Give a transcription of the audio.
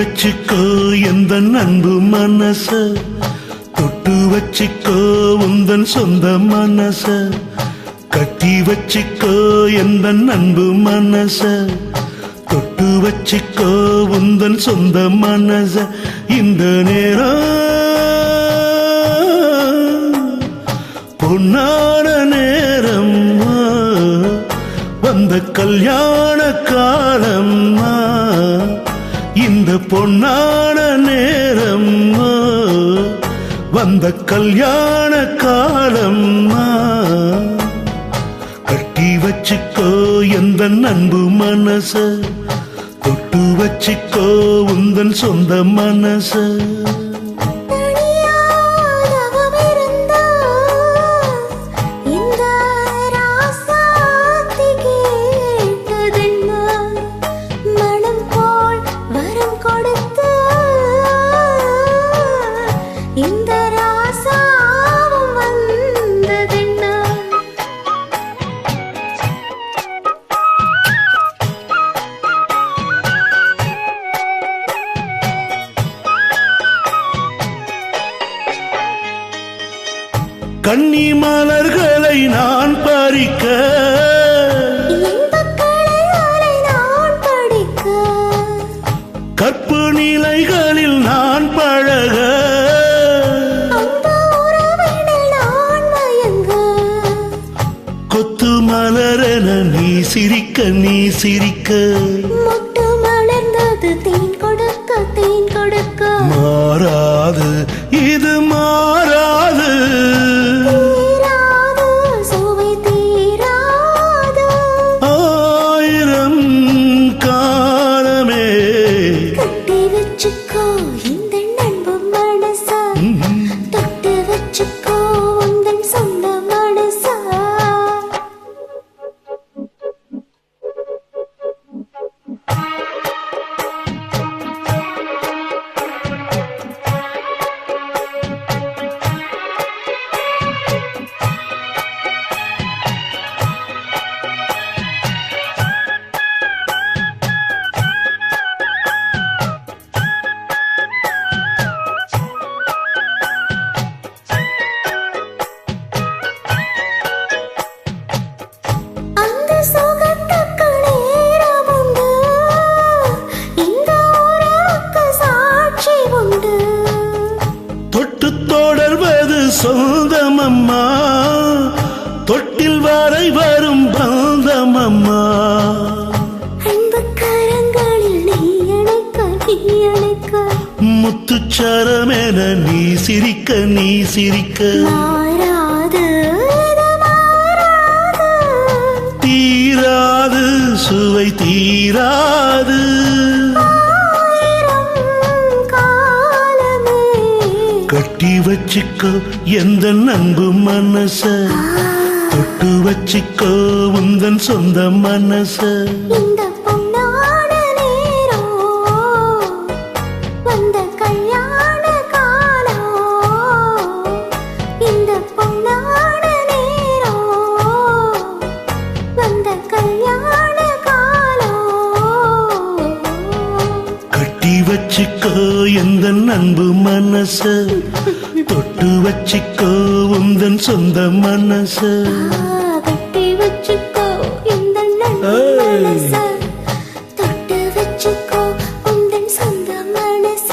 வச்சுக்கோ எந்த அன்பு மனச, தொட்டு வச்சுக்கோ உந்தன் சொந்த மனச, கட்டி வச்சுக்கோ எந்த அன்பு மனச, தொட்டு வச்சுக்கோ உந்தன் சொந்த மனச. இந்த நேரம் பொன்னான நேரம், வந்த கல்யாண காலம், இந்த பொன்னான நேரம், வந்த கல்யாண காலம். கட்டி வச்சுக்கோ எந்த அன்பு மனச, தொட்டு வச்சுக்கோ உந்தன் சொந்த மனச. கன்னி மலர்களை நான் பறிக்க, கற்பு நிலைகளில் நான் பழக, கொத்து மலரென நீ சிரிக்க நீ சிரிக்க, மொட்டு மலர்ந்தது தேன் கொடுக்க தேன் கொடுக்க, மாறாது இது மாறாது, சுவை தீராது, ஆயிரம் காலமே. கட்டி வச்சுக்கோ இந்த அன்பு மனச, தொட்டு வச்சுக்கோ உந்தன் சொந்த மனச. தொடர்வது சொந்தமம்மா, தொட்டில் வரை வரும் பந்தமம்மா, அன்பு கரங்களில் நீ அணைக்க நீ அணைக்க, முத்துச்சரமென நீ சிரிக்க நீ சிரிக்க, மாறாது மாறாது, தீராது சுவை தீராது, கட்டி வச்சுக்கோ எந்த அன்பு மனச, தொட்டு வச்சுக்கோ உந்தன் சொந்த மனச. இந்த பொன்னான நேரம், வந்த கல்யாண காலம், இந்த பொன்னான நேரம், வந்த கல்யாண காலம். கட்டி வச்சுக்கோ எந்த அன்பு மனச, தொட்டு வச்சுக்கோ உந்தன் சொந்த மனச. கட்டி வச்சுக்கோ இந்த அன்பு மனச, தொட்டு வச்சுக்கோ உந்தன் சொந்த மனச.